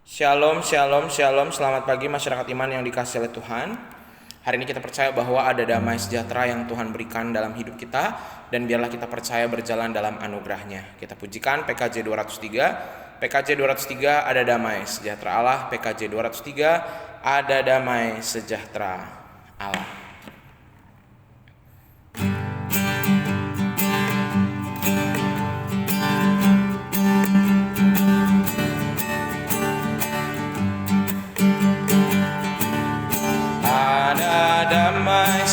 Shalom, shalom, shalom. Selamat pagi masyarakat iman yang dikasihi oleh Tuhan. Hari ini kita percaya bahwa ada damai sejahtera yang Tuhan berikan dalam hidup kita, dan biarlah kita percaya berjalan dalam anugerah-Nya. Kita pujikan PKJ 203. PKJ 203 ada damai sejahtera Allah. PKJ 203 ada damai sejahtera Allah.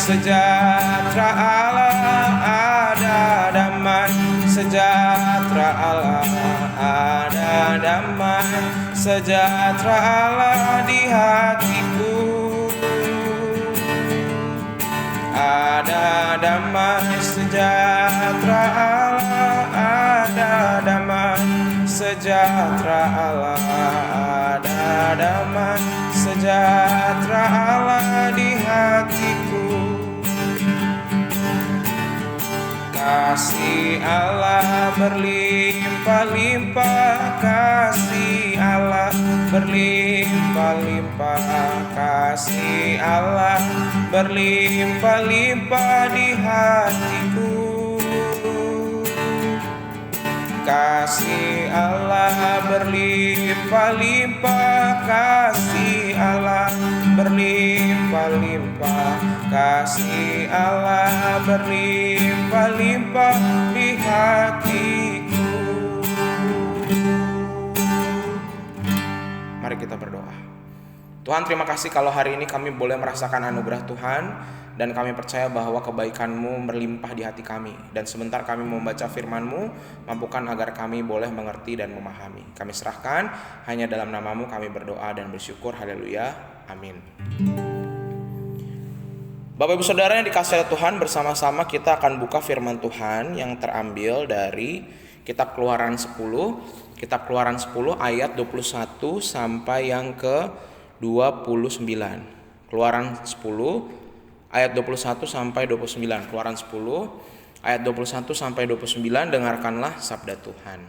Sejahtera Allah, ada damai sejahtera Allah, ada damai sejahtera Allah di hatiku. Ada damai sejahtera Allah, ada damai sejahtera Allah, ada damai sejahtera Allah di hatiku. Kasih Allah berlimpah-limpah, kasih Allah berlimpah-limpah, kasih Allah berlimpah-limpah di hatiku. Kasih Allah berlimpah-limpah, kasih Allah berlimpah-limpah, kasih Allah berlimpah-limpah di hatiku. Mari kita berdoa. Tuhan, terima kasih kalau hari ini kami boleh merasakan anugerah Tuhan, dan kami percaya bahwa kebaikan-Mu berlimpah di hati kami. Dan sebentar kami membaca firman-Mu, mampukan agar kami boleh mengerti dan memahami. Kami serahkan, hanya dalam nama-Mu kami berdoa dan bersyukur. Haleluya, amin. Bapak Ibu Saudara yang dikasihi oleh Tuhan, bersama-sama kita akan buka firman Tuhan yang terambil dari Kitab Keluaran 10. Kitab Keluaran 10 ayat 21 sampai yang ke 29. Keluaran 10 ayat 21 sampai 29. Keluaran 10 ayat 21 sampai 29. Dengarkanlah sabda Tuhan.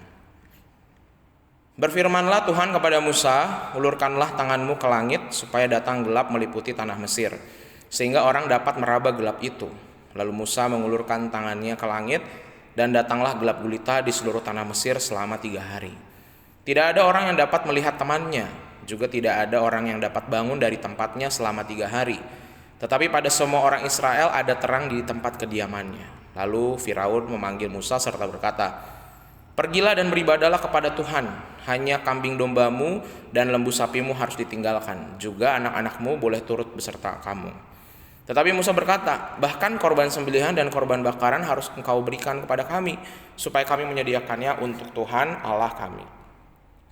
Berfirmanlah Tuhan kepada Musa, ulurkanlah tanganmu ke langit supaya datang gelap meliputi tanah Mesir, sehingga orang dapat meraba gelap itu. Lalu Musa mengulurkan tangannya ke langit, dan datanglah gelap gulita di seluruh tanah Mesir selama 3 hari. Tidak ada orang yang dapat melihat temannya, juga tidak ada orang yang dapat bangun dari tempatnya selama 3 hari. Tetapi pada semua orang Israel ada terang di tempat kediamannya. Lalu Firaun memanggil Musa serta berkata, "Pergilah dan beribadahlah kepada Tuhan. Hanya kambing dombamu dan lembu sapimu harus ditinggalkan. Juga anak-anakmu boleh turut beserta kamu." Tetapi Musa berkata, "Bahkan korban sembelihan dan korban bakaran harus engkau berikan kepada kami, supaya kami menyediakannya untuk Tuhan Allah kami.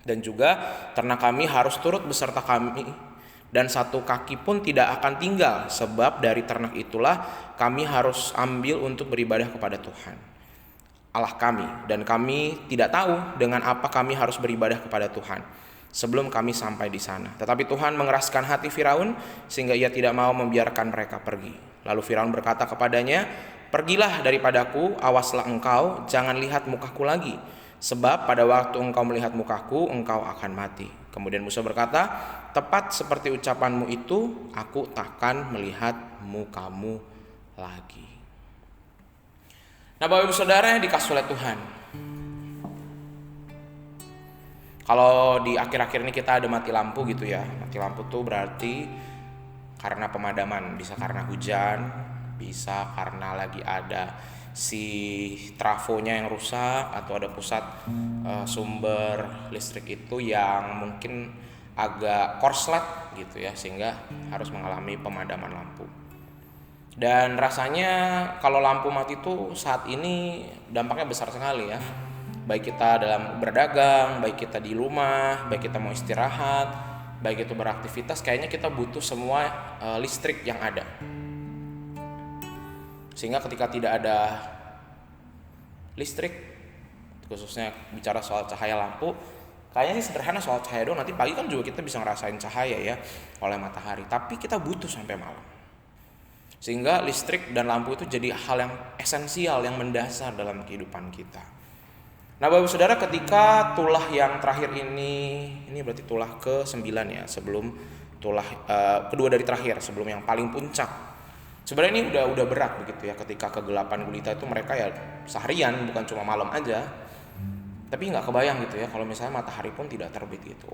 Dan juga ternak kami harus turut beserta kami, dan satu kaki pun tidak akan tinggal, sebab dari ternak itulah kami harus ambil untuk beribadah kepada Tuhan Allah kami. Dan kami tidak tahu dengan apa kami harus beribadah kepada Tuhan sebelum kami sampai di sana." Tetapi Tuhan mengeraskan hati Firaun sehingga ia tidak mau membiarkan mereka pergi. Lalu Firaun berkata kepadanya, "Pergilah daripadaku, awaslah engkau, jangan lihat mukaku lagi, sebab pada waktu engkau melihat mukaku, engkau akan mati." Kemudian Musa berkata, "Tepat seperti ucapanmu itu, aku takkan melihat mukamu lagi." Nah, Bapak Ibu Saudara yang dikasihi oleh Tuhan, kalau di akhir-akhir ini kita ada mati lampu gitu ya. Mati lampu tuh berarti karena pemadaman, bisa karena hujan, bisa karena lagi ada si trafonya yang rusak, atau ada pusat sumber listrik itu yang mungkin agak korslet gitu ya, sehingga harus mengalami pemadaman lampu. Dan rasanya kalau lampu mati itu saat ini dampaknya besar sekali ya. Baik kita dalam berdagang, baik kita di rumah, baik kita mau istirahat, baik itu beraktivitas, kayaknya kita butuh semua listrik yang ada. Sehingga ketika tidak ada listrik, khususnya bicara soal cahaya lampu, kayaknya sih sederhana soal cahaya doang. Nanti pagi kan juga kita bisa ngerasain cahaya ya oleh matahari, tapi kita butuh sampai malam. Sehingga listrik dan lampu itu jadi hal yang esensial, yang mendasar dalam kehidupan kita. Nah, Bapak Saudara, ketika tulah yang terakhir ini berarti tulah ke-9 ya, sebelum tulah kedua dari terakhir, sebelum yang paling puncak. Sebenarnya ini udah berat begitu ya, ketika kegelapan gulita itu mereka ya seharian, bukan cuma malam aja. Tapi nggak kebayang gitu ya, kalau misalnya matahari pun tidak terbit gitu.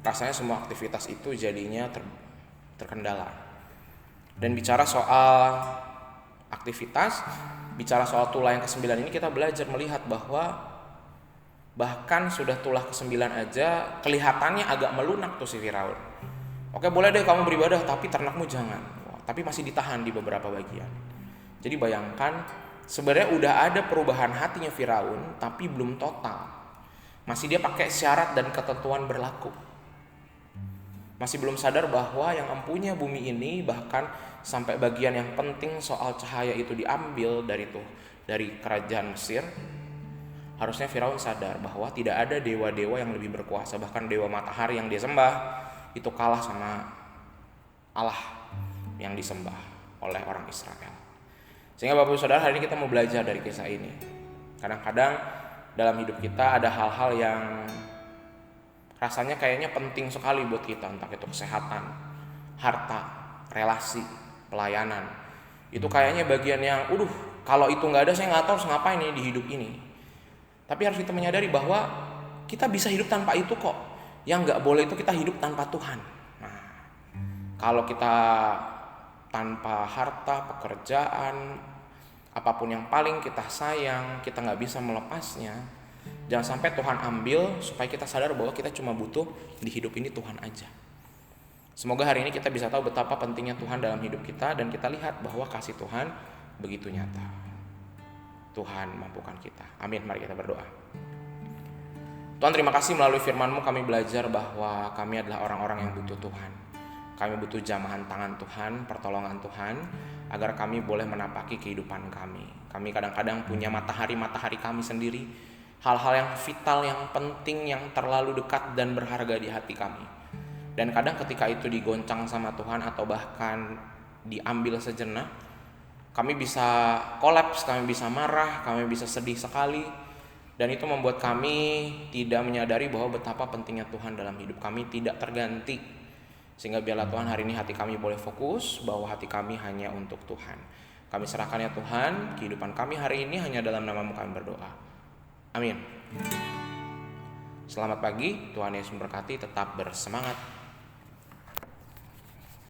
Rasanya semua aktivitas itu jadinya terkendala. Dan bicara soal aktivitas, bicara soal tulah yang ke-9 ini, kita belajar melihat bahwa bahkan sudah tulah ke-9 aja kelihatannya agak melunak tuh si Firaun. Oke, boleh deh kamu beribadah, tapi ternakmu jangan. Tapi masih ditahan di beberapa bagian. Jadi bayangkan, sebenarnya udah ada perubahan hatinya Firaun, tapi belum total. Masih dia pakai syarat dan ketentuan berlaku. Masih belum sadar bahwa yang empunya bumi ini, bahkan sampai bagian yang penting soal cahaya itu diambil dari kerajaan Mesir. Harusnya Firaun sadar bahwa tidak ada dewa-dewa yang lebih berkuasa, bahkan dewa matahari yang dia sembah itu kalah sama Allah yang disembah oleh orang Israel. Sehingga Bapak Saudara, hari ini kita mau belajar dari kisah ini. Kadang-kadang dalam hidup kita ada hal-hal yang rasanya kayaknya penting sekali buat kita, entah itu kesehatan, harta, relasi, pelayanan. Itu kayaknya bagian yang, kalau itu nggak ada saya nggak tahu harus ngapain nih di hidup ini. Tapi harus kita menyadari bahwa kita bisa hidup tanpa itu kok. Yang nggak boleh itu kita hidup tanpa Tuhan. Nah, kalau kita tanpa harta, pekerjaan, apapun yang paling kita sayang, kita nggak bisa melepasnya. Jangan sampai Tuhan ambil, supaya kita sadar bahwa kita cuma butuh di hidup ini Tuhan aja. Semoga hari ini kita bisa tahu betapa pentingnya Tuhan dalam hidup kita, dan kita lihat bahwa kasih Tuhan begitu nyata. Tuhan mampukan kita. Amin. Mari kita berdoa. Tuhan, terima kasih, melalui firman-Mu kami belajar bahwa kami adalah orang-orang yang butuh Tuhan. Kami butuh jamahan tangan Tuhan, pertolongan Tuhan, agar kami boleh menapaki kehidupan kami. Kami kadang-kadang punya matahari-matahari kami sendiri, hal-hal yang vital, yang penting, yang terlalu dekat dan berharga di hati kami. Dan kadang ketika itu digoncang sama Tuhan atau bahkan diambil sejenak, kami bisa kolaps, kami bisa marah, kami bisa sedih sekali. Dan itu membuat kami tidak menyadari bahwa betapa pentingnya Tuhan dalam hidup kami tidak terganti. Sehingga biarlah Tuhan hari ini hati kami boleh fokus bahwa hati kami hanya untuk Tuhan. Kami serahkan ya Tuhan, kehidupan kami hari ini hanya dalam nama-Mu kami berdoa. Amin. Selamat pagi, Tuhan Yesus memberkati, tetap bersemangat.